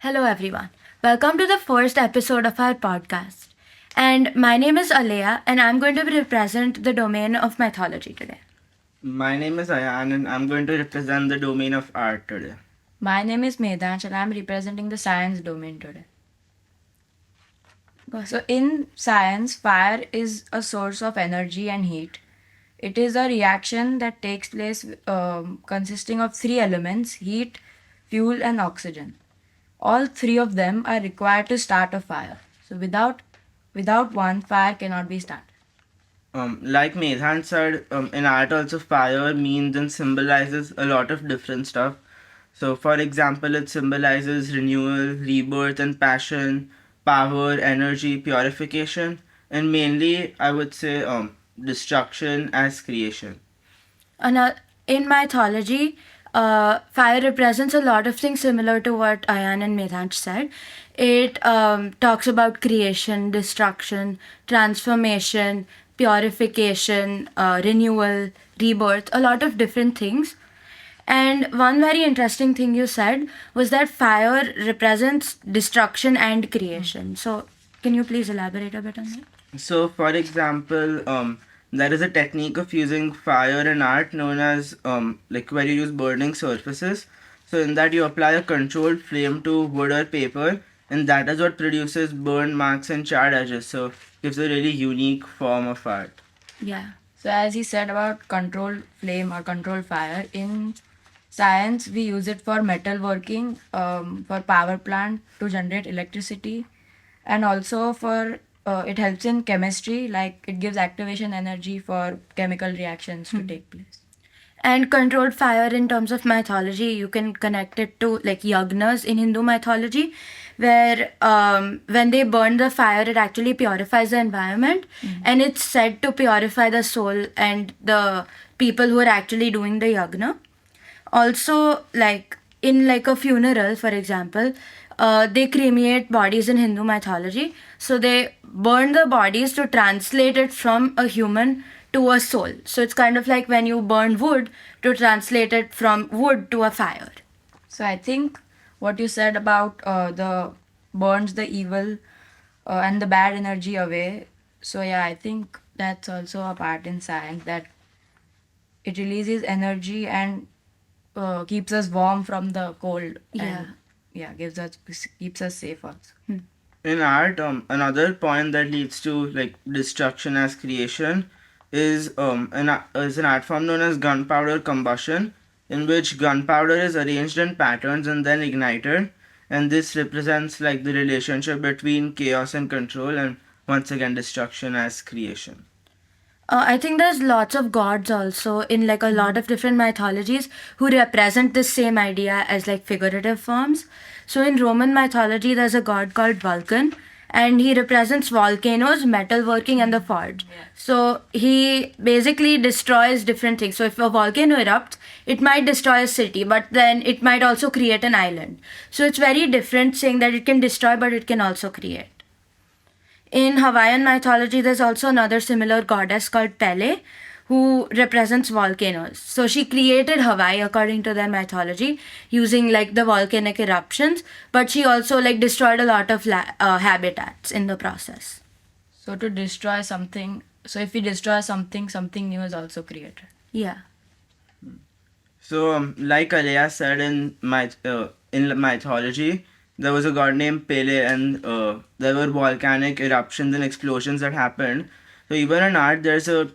Hello, everyone. Welcome to the first episode of our podcast. And my name is Alea, and I'm going to represent the domain of mythology today. My name is Ayan and I'm going to represent the domain of art today. My name is Medhansh and I'm representing the science domain today. So, in science, fire is a source of energy and heat. It is a reaction that takes place consisting of three elements: heat, fuel, and oxygen. All three of them are required to start a fire. So, without one, fire cannot be started. Like Medhan said, in art also fire means and symbolizes a lot of different stuff. So, for example, it symbolizes renewal, rebirth, and passion, power, energy, purification, and mainly, I would say, destruction as creation. In mythology, fire represents a lot of things similar to what Ayan and Medhansh said. It talks about creation, destruction, transformation, purification, renewal, rebirth, a lot of different things. And one very interesting thing you said was that fire represents destruction and creation. So, can you please elaborate a bit on that? So, for example, there is a technique of using fire in art known as like where you use burning surfaces. So, in that you apply a controlled flame to wood or paper, and that is what produces burn marks and charred edges. So, gives a really unique form of art. Yeah. So, as he said about controlled flame or controlled fire, in science we use it for metalworking, for power plant to generate electricity, and also for it helps in chemistry, like it gives activation energy for chemical reactions to take place. And controlled fire in terms of mythology, you can connect it to like yagnas in Hindu mythology, where when they burn the fire, it actually purifies the environment, and it's said to purify the soul and the people who are actually doing the yagna. Also, like in like a funeral, for example, they cremate bodies in Hindu mythology. So they burn the bodies to translate it from a human to a soul. So it's kind of like when you burn wood to translate it from wood to a fire. So I think what you said about the burns the evil and the bad energy away. So yeah, I think that's also a part in science, that it releases energy and keeps us warm from the cold. Yeah. And yeah, keeps us safe also. In art, another point that leads to like destruction as creation is an art form known as gunpowder combustion, in which gunpowder is arranged in patterns and then ignited, and this represents like the relationship between chaos and control, and once again destruction as creation. I think there's lots of gods also in like a lot of different mythologies who represent the same idea as like figurative forms. So in Roman mythology, there's a god called Vulcan, and he represents volcanoes, metalworking, and the forge. So he basically destroys different things. So if a volcano erupts, it might destroy a city, but then it might also create an island. So it's very different, saying that it can destroy, but it can also create. In Hawaiian mythology, there's also another similar goddess called Pele, who represents volcanoes. So she created Hawaii according to their mythology using like the volcanic eruptions, but she also like destroyed a lot of habitats in the process. So to destroy something, so if we destroy something, something new is also created. Yeah. So, like Alea said in mythology, there was a god named Pele, and there were volcanic eruptions and explosions that happened. So, even in art, there's a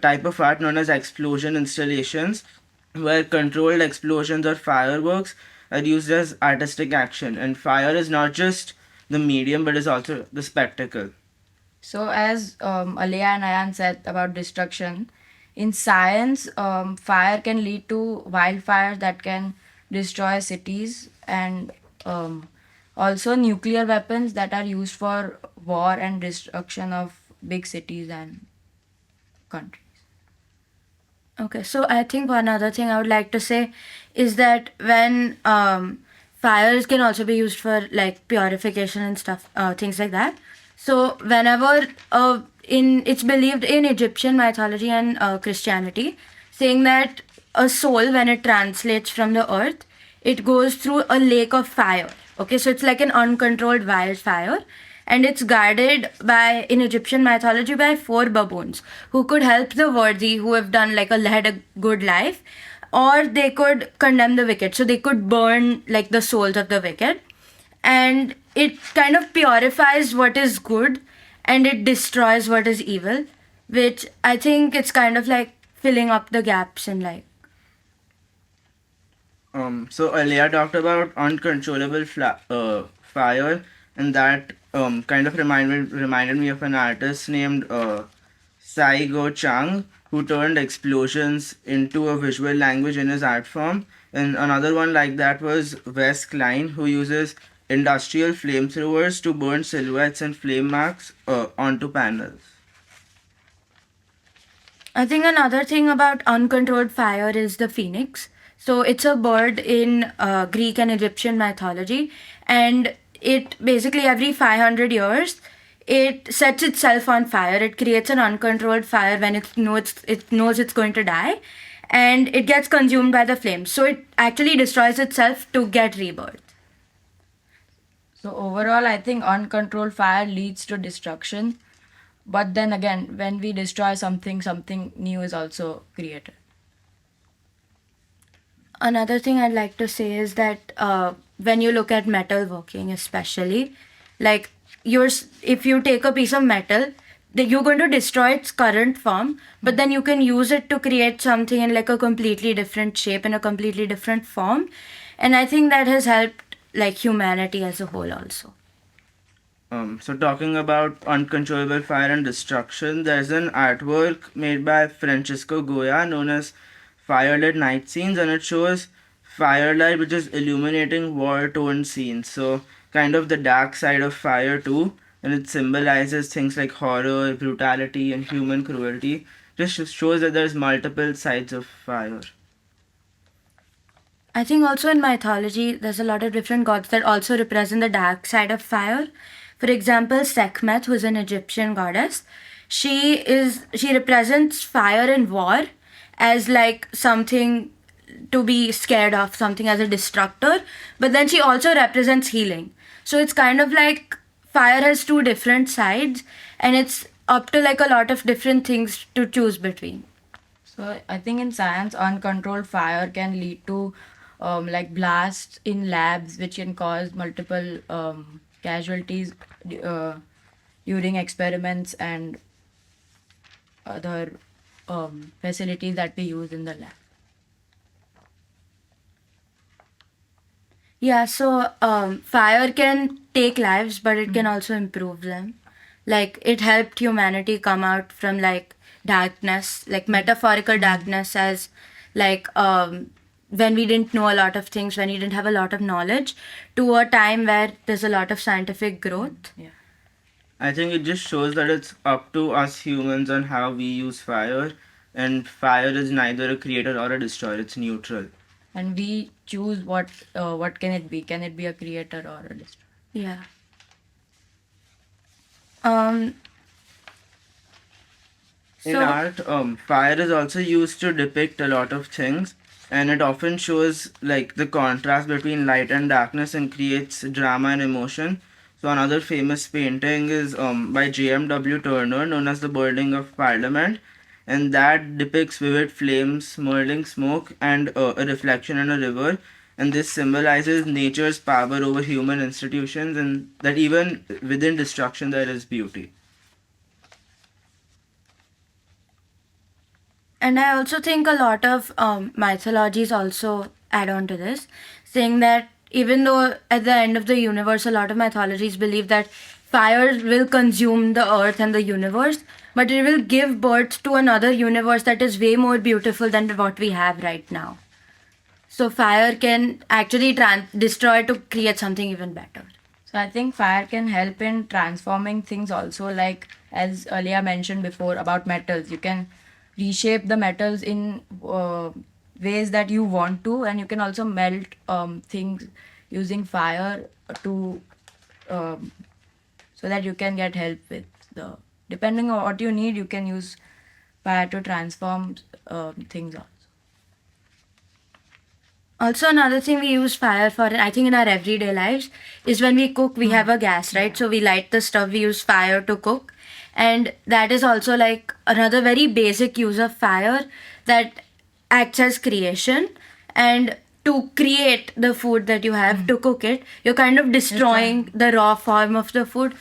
type of art known as explosion installations, where controlled explosions or fireworks are used as artistic action. And fire is not just the medium, but is also the spectacle. So as Alea and Ayan said about destruction, in science, fire can lead to wildfires that can destroy cities, and also nuclear weapons that are used for war and destruction of big cities and countries. Okay, so I think one other thing I would like to say is that when fires can also be used for like purification and stuff, things like that. So whenever it's believed in Egyptian mythology and Christianity, saying that a soul when it translates from the earth, it goes through a lake of fire. Okay, so it's like an uncontrolled wildfire, and it's guarded by, in Egyptian mythology, by four baboons who could help the worthy who have done like led a good life, or they could condemn the wicked. So they could burn like the souls of the wicked, and it kind of purifies what is good and it destroys what is evil, which I think it's kind of like filling up the gaps in like. So Aliyah talked about uncontrollable fire, and that kind of reminded me of an artist named Sai Go Chang, who turned explosions into a visual language in his art form. And another one like that was Wes Klein, who uses industrial flamethrowers to burn silhouettes and flame marks onto panels. I think another thing about uncontrolled fire is the phoenix. So it's a bird in Greek and Egyptian mythology, and it basically every 500 years it sets itself on fire. It creates an uncontrolled fire when it knows it's going to die, and it gets consumed by the flames. So it actually destroys itself to get rebirth. So overall, I think uncontrolled fire leads to destruction. But then again, when we destroy something, something new is also created. Another thing I'd like to say is that when you look at metalworking, especially, like if you take a piece of metal, you're going to destroy its current form, but then you can use it to create something in like a completely different shape and a completely different form, and I think that has helped like humanity as a whole also. So talking about uncontrollable fire and destruction, there's an artwork made by Francisco Goya known as Firelit Night Scenes, and it shows firelight which is illuminating war-torn scenes. So kind of the dark side of fire too, and it symbolizes things like horror, brutality, and human cruelty. Just shows that there's multiple sides of fire. I think also in mythology, there's a lot of different gods that also represent the dark side of fire. For example, Sekhmet, who is an Egyptian goddess, she represents fire and war as like something to be scared of, something as a destructor, but then she also represents healing. So it's kind of like fire has two different sides, and it's up to like a lot of different things to choose between. So I think in science, uncontrolled fire can lead to like blasts in labs, which can cause multiple casualties uh, during experiments and other facilities that we use in the lab. Yeah, so fire can take lives, but it can also improve them. Like it helped humanity come out from like darkness, like metaphorical darkness, as like when we didn't know a lot of things, when we didn't have a lot of knowledge, to a time where there's a lot of scientific growth. Yeah. I think it just shows that it's up to us humans on how we use fire, and fire is neither a creator or a destroyer, it's neutral. And we choose what can it be? Can it be a creator or a destroyer? Yeah. Um. In So art, fire is also used to depict a lot of things, and it often shows like the contrast between light and darkness and creates drama and emotion. So another famous painting is by J.M.W. Turner, known as The Burning of Parliament, and that depicts vivid flames, smoldering smoke, and a reflection in a river. And this symbolizes nature's power over human institutions, and that even within destruction there is beauty. And I also think a lot of mythologies also add on to this, saying that even though at the end of the universe, a lot of mythologies believe that fire will consume the earth and the universe, but it will give birth to another universe that is way more beautiful than what we have right now. So fire can actually destroy to create something even better. So I think fire can help in transforming things also, like as earlier mentioned before about metals. You can reshape the metals in ways that you want to, and you can also melt things using fire to um, so that you can get help with the depending on what you need. You can use fire to transform things also. Also, another thing we use fire for, I think, in our everyday lives is when we cook, we have a gas, right? So we light the stove, we use fire to cook. And that is also like another very basic use of fire that acts as creation. And to create the food that you have, to cook it, you're kind of destroying the raw form of the food.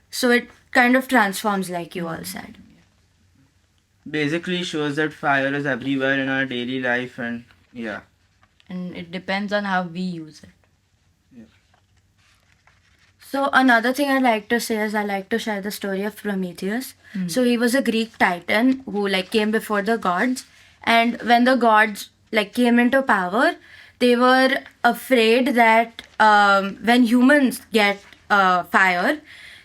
So it kind of transforms, like you all said. Basically shows that fire is everywhere in our daily life, and yeah. And it depends on how we use it. So another thing I'd like to say is I like to share the story of Prometheus. So he was a Greek titan who like came before the gods, and when the gods like came into power, they were afraid that when humans get fire,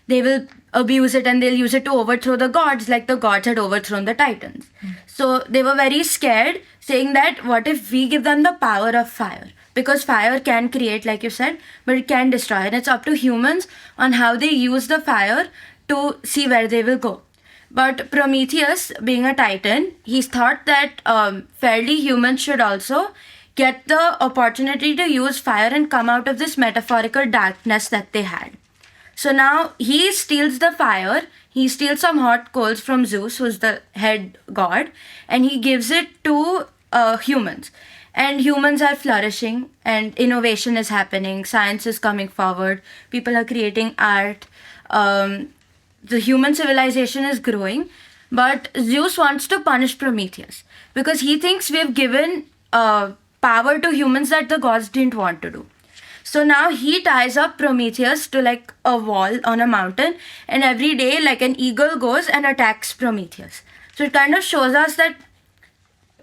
they will abuse it and they'll use it to overthrow the gods like the gods had overthrown the titans. So they were very scared, saying that what if we give them the power of fire? Because fire can create, like you said, but it can destroy. And it's up to humans on how they use the fire to see where they will go. But Prometheus, being a titan, he thought that fairly humans should also get the opportunity to use fire and come out of this metaphorical darkness that they had. So now he steals the fire, he steals some hot coals from Zeus, who's the head god, and he gives it to humans. And humans are flourishing, and innovation is happening, science is coming forward, people are creating art, the human civilization is growing. But Zeus wants to punish Prometheus because he thinks we have given power to humans that the gods didn't want to do. So now he ties up Prometheus to like a wall on a mountain, and every day, like an eagle goes and attacks Prometheus. So it kind of shows us that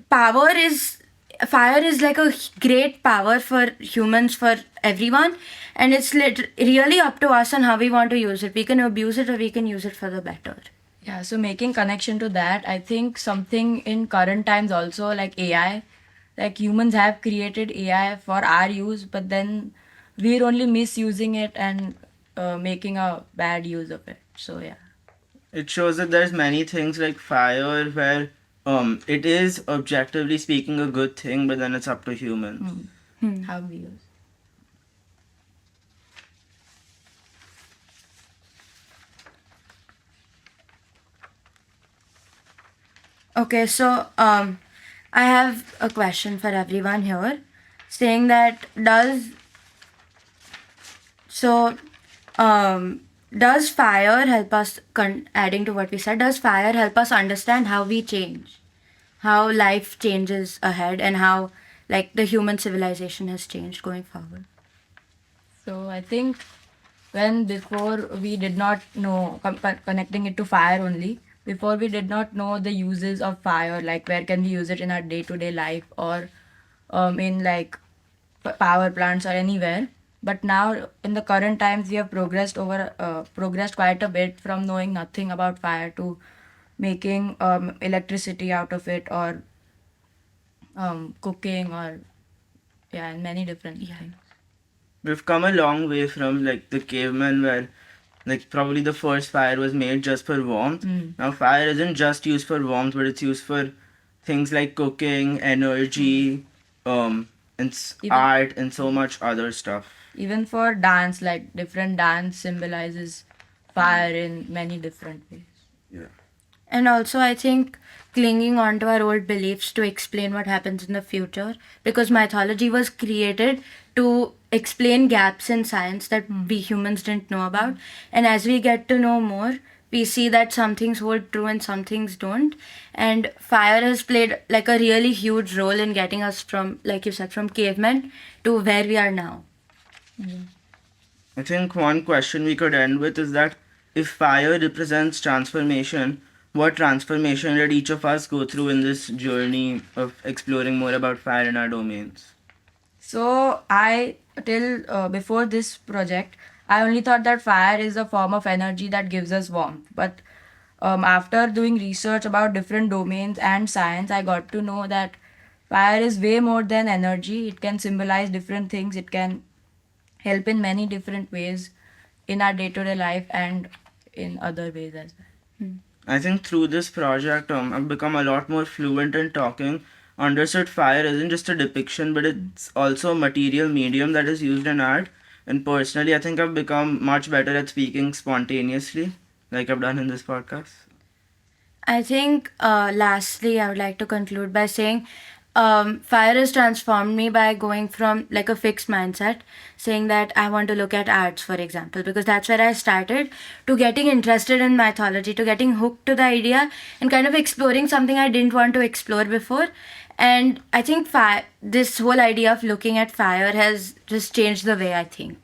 fire is like a great power for humans, for everyone, and it's really up to us on how we want to use it. We can abuse it or we can use it for the better. Yeah, so making connection to that, I think something in current times also like AI, like humans have created AI for our use, but then we're only misusing it and making a bad use of it. So yeah. It shows that there's many things like fire where it is objectively speaking a good thing, but then it's up to humans. How we use. Okay, so I have a question for everyone here, saying that does fire help us? Adding to what we said, does fire help us understand how we change, how life changes ahead, and how like the human civilization has changed going forward? So I think when before we did not know connecting it to fire only, before we did not know the uses of fire, like where can we use it in our day-to-day life or in like power plants or anywhere. But now in the current times we have progressed quite a bit from knowing nothing about fire to making electricity out of it or cooking or yeah, and many different things. We've come a long way from like the cavemen where like probably the first fire was made just for warmth. Now fire isn't just used for warmth, but it's used for things like cooking, energy, and art and so much other stuff. Even for dance, like different dance symbolizes fire in many different ways. Yeah. And also, I think clinging on to our old beliefs to explain what happens in the future, because mythology was created to explain gaps in science that we humans didn't know about. And as we get to know more, we see that some things hold true and some things don't. And fire has played like a really huge role in getting us from, like you said, from cavemen to where we are now. I think one question we could end with is that if fire represents transformation, what transformation did each of us go through in this journey of exploring more about fire in our domains? So I till before this project, I only thought that fire is a form of energy that gives us warmth. But after doing research about different domains and science, I got to know that fire is way more than energy. It can symbolize different things. It can help in many different ways in our day-to-day life and in other ways as well. I think through this project, I've become a lot more fluent in talking understood fire isn't just a depiction, but it's also a material medium that is used in art. And personally, I think I've become much better at speaking spontaneously, like I've done in this podcast. I think, lastly, I would like to conclude by saying fire has transformed me by going from like a fixed mindset, saying that I want to look at arts, for example, because that's where I started, to getting interested in mythology, to getting hooked to the idea and kind of exploring something I didn't want to explore before. And I think this whole idea of looking at fire has just changed the way I think.